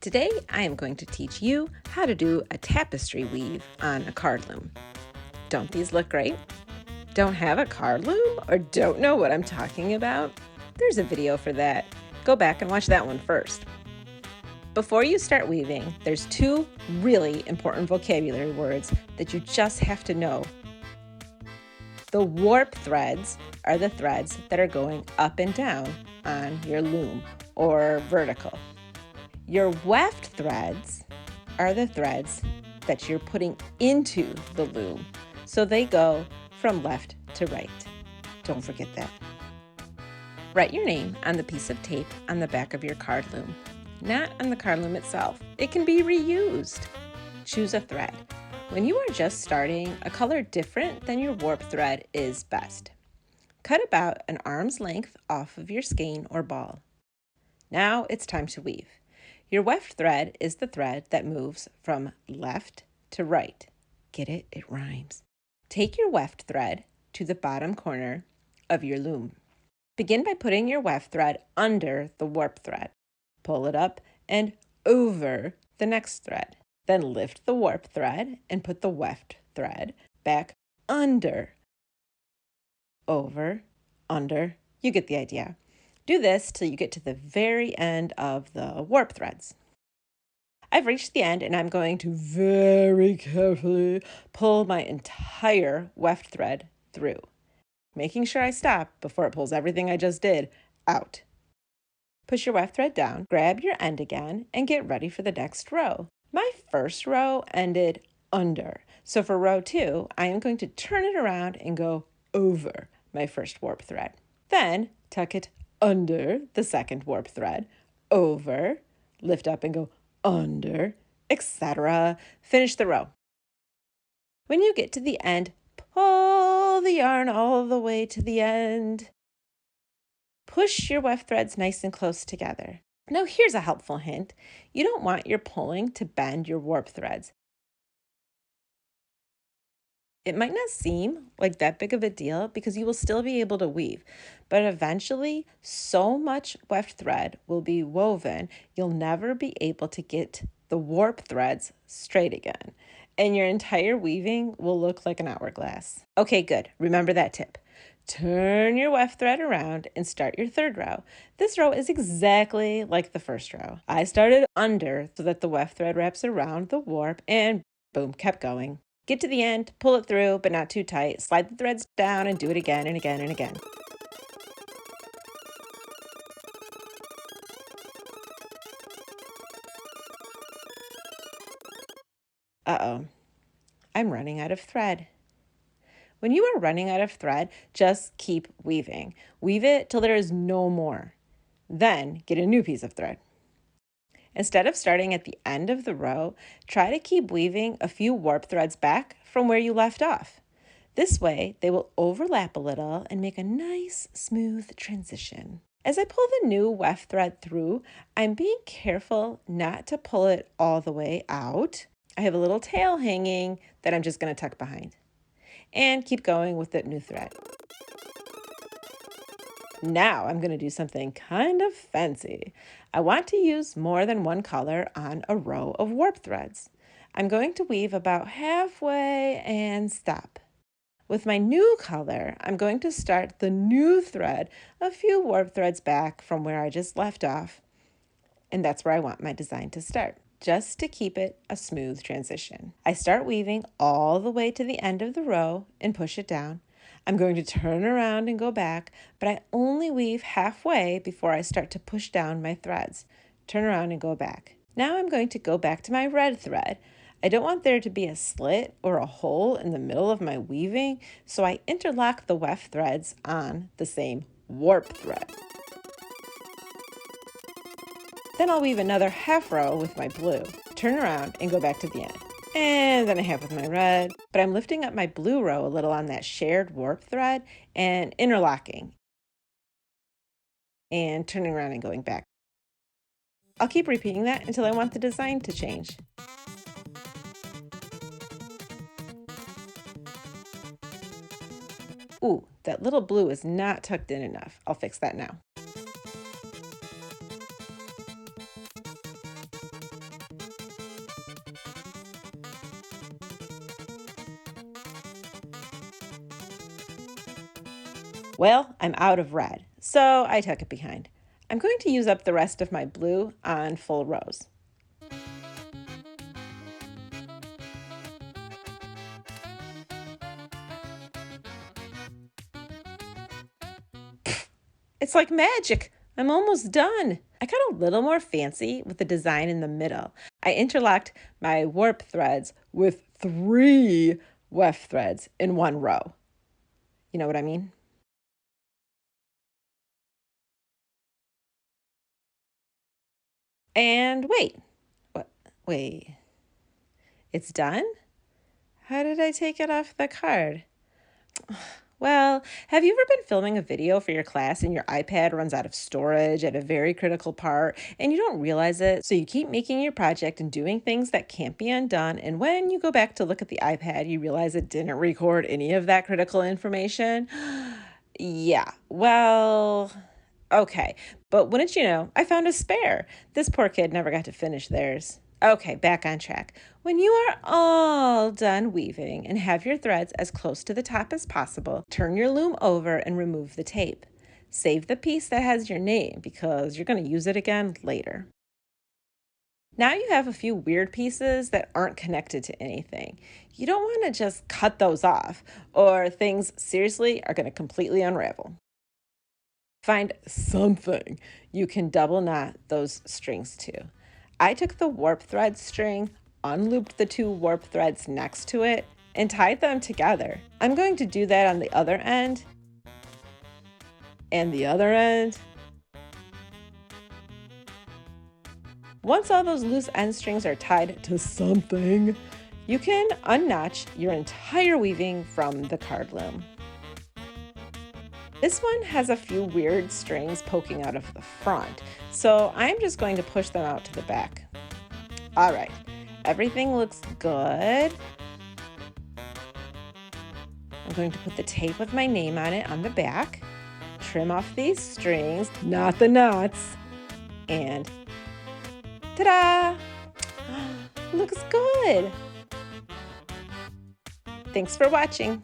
Today I am going to teach you how to do a tapestry weave on a card loom. Don't these look great? Don't have a card loom or don't know what I'm talking about? There's a video for that. Go back and watch that one first. Before you start weaving, there's two really important vocabulary words that you just have to know. The warp threads are the threads that are going up and down on your loom or vertical. Your weft threads are the threads that you're putting into the loom, so they go from left to right. Don't forget that. Write your name on the piece of tape on the back of your card loom, not on the card loom itself. It can be reused. Choose a thread. When you are just starting, a color different than your warp thread is best. Cut about an arm's length off of your skein or ball. Now it's time to weave. Your weft thread is the thread that moves from left to right. Get it? It rhymes. Take your weft thread to the bottom corner of your loom. Begin by putting your weft thread under the warp thread. Pull it up and over the next thread. Then lift the warp thread and put the weft thread back under. Over, under, you get the idea. Do this till you get to the very end of the warp threads. I've reached the end and I'm going to very carefully pull my entire weft thread through, making sure I stop before it pulls everything I just did out. Push your weft thread down, grab your end again, and get ready for the next row. My first row ended under, so for row 2, I am going to turn it around and go over my first warp thread. Then tuck it under the second warp thread, over, lift up and go under, etc. Finish the row. When you get to the end, pull the yarn all the way to the end. Push your weft threads nice and close together. Now here's a helpful hint. You don't want your pulling to bend your warp threads. It might not seem like that big of a deal because you will still be able to weave, but eventually so much weft thread will be woven, you'll never be able to get the warp threads straight again, and your entire weaving will look like an hourglass. Okay, good. Remember that tip. Turn your weft thread around and start your third row. This row is exactly like the first row. I started under so that the weft thread wraps around the warp and boom, kept going. Get to the end, pull it through, but not too tight. Slide the threads down and do it again and again and again. Uh-oh, I'm running out of thread. When you are running out of thread, just keep weaving. Weave it till there is no more. Then get a new piece of thread. Instead of starting at the end of the row, try to keep weaving a few warp threads back from where you left off. This way, they will overlap a little and make a nice, smooth transition. As I pull the new weft thread through, I'm being careful not to pull it all the way out. I have a little tail hanging that I'm just going to tuck behind. And keep going with that new thread. Now I'm going to do something kind of fancy. I want to use more than one color on a row of warp threads. I'm going to weave about halfway and stop. With my new color, I'm going to start the new thread a few warp threads back from where I just left off. And that's where I want my design to start, just to keep it a smooth transition. I start weaving all the way to the end of the row and push it down. I'm going to turn around and go back, but I only weave halfway before I start to push down my threads. Turn around and go back. Now I'm going to go back to my red thread. I don't want there to be a slit or a hole in the middle of my weaving, so I interlock the weft threads on the same warp thread. Then I'll weave another half row with my blue. Turn around and go back to the end. And then a half with my red, but I'm lifting up my blue row a little on that shared warp thread and interlocking and turning around and going back. I'll keep repeating that until I want the design to change. Ooh, that little blue is not tucked in enough. I'll fix that now. Well, I'm out of red, so I tuck it behind. I'm going to use up the rest of my blue on full rows. It's like magic. I'm almost done. I got a little more fancy with the design in the middle. I interlocked my warp threads with 3 weft threads in one row. You know what I mean? And wait, what? Wait, it's done? How did I take it off the card? Well, have you ever been filming a video for your class and your iPad runs out of storage at a very critical part and you don't realize it? So you keep making your project and doing things that can't be undone. And when you go back to look at the iPad, you realize it didn't record any of that critical information? Yeah, well, okay. But wouldn't you know, I found a spare. This poor kid never got to finish theirs. Okay, back on track. When you are all done weaving and have your threads as close to the top as possible, turn your loom over and remove the tape. Save the piece that has your name because you're going to use it again later. Now you have a few weird pieces that aren't connected to anything. You don't want to just cut those off, or things seriously are going to completely unravel. Find something you can double knot those strings to. I took the warp thread string, unlooped the 2 warp threads next to it, and tied them together. I'm going to do that on the other end, and the other end. Once all those loose end strings are tied to something, you can unnotch your entire weaving from the card loom. This one has a few weird strings poking out of the front, so I'm just going to push them out to the back. All right, everything looks good. I'm going to put the tape with my name on it on the back, trim off these strings, not the knots, and ta-da! Looks good. Thanks for watching.